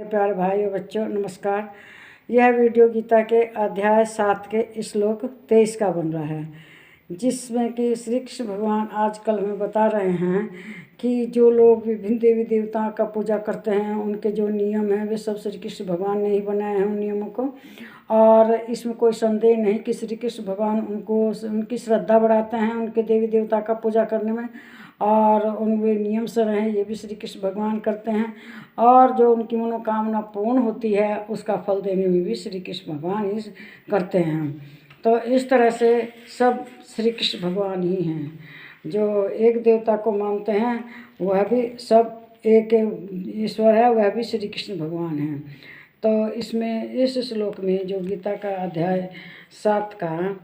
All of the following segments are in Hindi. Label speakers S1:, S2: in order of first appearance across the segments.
S1: प्यारे भाई और बच्चों नमस्कार। यह वीडियो गीता के अध्याय 7 के श्लोक 23 का बन रहा है, जिसमें कि श्री कृष्ण भगवान आजकल हमें बता रहे हैं कि जो लोग विभिन्न देवी देवताओं का पूजा करते हैं, उनके जो नियम हैं वे सब श्री कृष्ण भगवान ने ही बनाए हैं उन नियमों को। और इसमें कोई संदेह नहीं कि श्री कृष्ण भगवान उनकी श्रद्धा बढ़ाते हैं उनके देवी देवता का पूजा करने में, और उन वे नियम से रहें ये भी श्री कृष्ण भगवान करते हैं। और जो उनकी मनोकामना पूर्ण होती है उसका फल देने में भी श्री कृष्ण भगवान ही करते हैं। तो इस तरह से सब श्री कृष्ण भगवान ही हैं। जो एक देवता को मानते हैं वह भी सब एक ईश्वर है, वह भी श्री कृष्ण भगवान हैं। तो इसमें इस श्लोक में जो गीता का अध्याय 7 का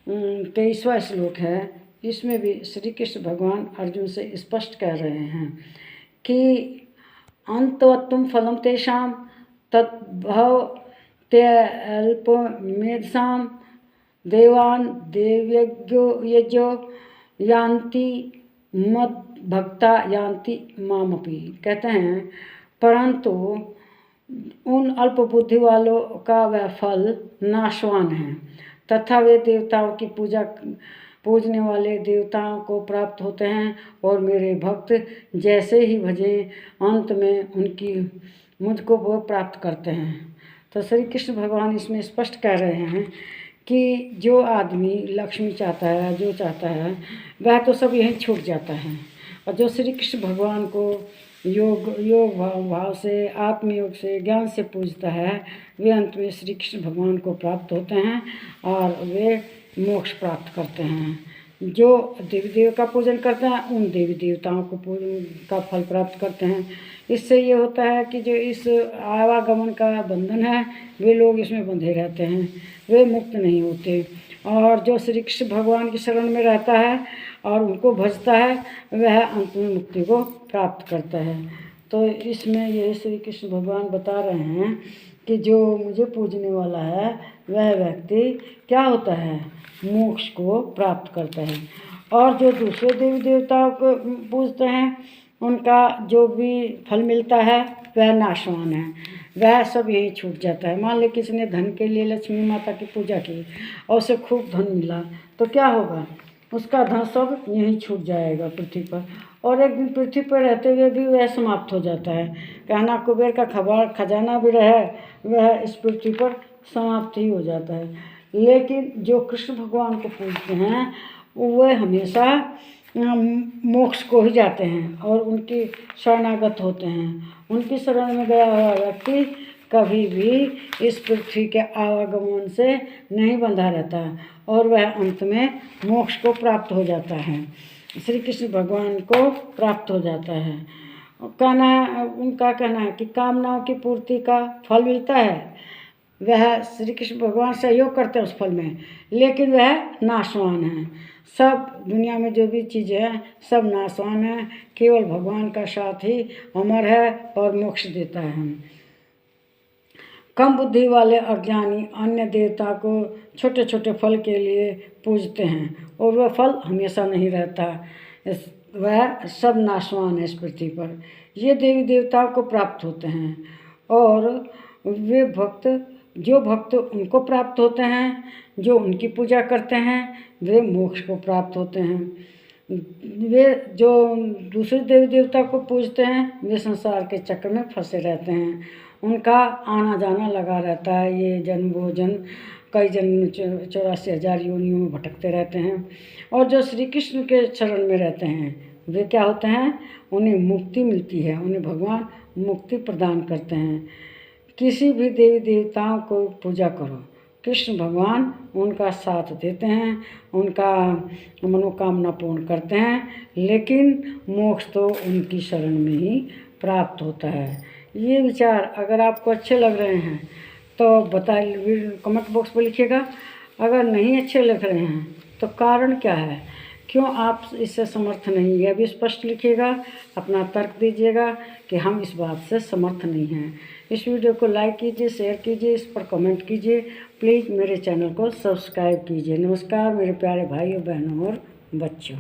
S1: 23वां श्लोक है, इसमें भी श्री कृष्ण भगवान अर्जुन से स्पष्ट कह रहे हैं कि अंतवत्तुम फलम तेषां तद्भव त्यल्पमेधसां देवान् देवयज्ञो यज्ञो यान्ति मद भक्ता यान्ति मामपि। कहते हैं परंतु उन अल्प बुद्धि वालों का वह फल नाशवान है तथा वे देवताओं की पूजने वाले देवताओं को प्राप्त होते हैं, और मेरे भक्त जैसे ही भजें अंत में उनकी मुझको वो प्राप्त करते हैं। तो श्री कृष्ण भगवान इसमें स्पष्ट कह रहे हैं कि जो आदमी लक्ष्मी चाहता है, जो चाहता है वह तो सब यहीं छूट जाता है, और जो श्री कृष्ण भगवान को योग भाव से, आत्मयोग से, ज्ञान से पूजता है वे अंत में श्री कृष्ण भगवान को प्राप्त होते हैं और वे मोक्ष प्राप्त करते हैं। जो देवी देव का पूजन करते हैं उन देवी देवताओं को पूजन का फल प्राप्त करते हैं। इससे ये होता है कि जो इस आवागमन का बंधन है वे लोग इसमें बंधे रहते हैं, वे मुक्त नहीं होते। और जो श्री कृष्ण भगवान की शरण में रहता है और उनको भजता है वह अंत में मुक्ति को प्राप्त करता है। तो इसमें ये श्री कृष्ण भगवान बता रहे हैं कि जो मुझे पूजने वाला है वह व्यक्ति क्या होता है, मोक्ष को प्राप्त करता है। और जो दूसरे देवी देवताओं को पूजते हैं उनका जो भी फल मिलता है वह नाशवान है, वह सब यही छूट जाता है। मान लो किसी ने धन के लिए लक्ष्मी माता की पूजा की और उसे खूब धन मिला तो क्या होगा, उसका धन सब यहीं छूट जाएगा पृथ्वी पर, और एक दिन पृथ्वी पर रहते हुए भी वह समाप्त हो जाता है। कहना कुबेर का खजाना भी रहे वह इस पृथ्वी पर समाप्त ही हो जाता है। लेकिन जो कृष्ण भगवान को पूजते हैं वह हमेशा मोक्ष को ही जाते हैं और उनकी शरणागत होते हैं। उनकी शरण में गया हुआ व्यक्ति कभी भी इस पृथ्वी के आवागमन से नहीं बंधा रहता और वह अंत में मोक्ष को प्राप्त हो जाता है, श्री कृष्ण भगवान को प्राप्त हो जाता है। उनका कहना है कि कामनाओं की पूर्ति का फल मिलता है, वह श्री कृष्ण भगवान सहयोग करते हैं उस फल में, लेकिन वह नाशवान है। सब दुनिया में जो भी चीज़ें हैं सब नाशवान है, केवल भगवान का साथ ही अमर है और मोक्ष देता है। कम बुद्धि वाले अज्ञानी अन्य देवता को छोटे छोटे फल के लिए पूजते हैं और वह फल हमेशा नहीं रहता, वह सब नाशवान है इस पृथ्वी पर। ये देवी देवताओं को प्राप्त होते हैं और वे जो भक्त उनको प्राप्त होते हैं, जो उनकी पूजा करते हैं वे मोक्ष को प्राप्त होते हैं। वे जो दूसरे देवी देवता को पूजते हैं वे संसार के चक्र में फंसे रहते हैं, उनका आना जाना लगा रहता है, ये जन्म वो जन्म कई जन्म 84,000 योनियों में भटकते रहते हैं। और जो श्री कृष्ण के शरण में रहते हैं वे क्या होते हैं, उन्हें मुक्ति मिलती है, उन्हें भगवान मुक्ति प्रदान करते हैं। किसी भी देवी देवताओं को पूजा करो, कृष्ण भगवान उनका साथ देते हैं, उनका मनोकामना पूर्ण करते हैं, लेकिन मोक्ष तो उनकी शरण में ही प्राप्त होता है। ये विचार अगर आपको अच्छे लग रहे हैं तो बताइए, कमेंट बॉक्स पर लिखिएगा। अगर नहीं अच्छे लग रहे हैं तो कारण क्या है, क्यों आप इससे समर्थ नहीं, यह भी स्पष्ट लिखिएगा। अपना तर्क दीजिएगा कि हम इस बात से समर्थ नहीं हैं। इस वीडियो को लाइक कीजिए, शेयर कीजिए, इस पर कमेंट कीजिए। प्लीज़ मेरे चैनल को सब्सक्राइब कीजिए। नमस्कार मेरे प्यारे भाइयों बहनों और बच्चों।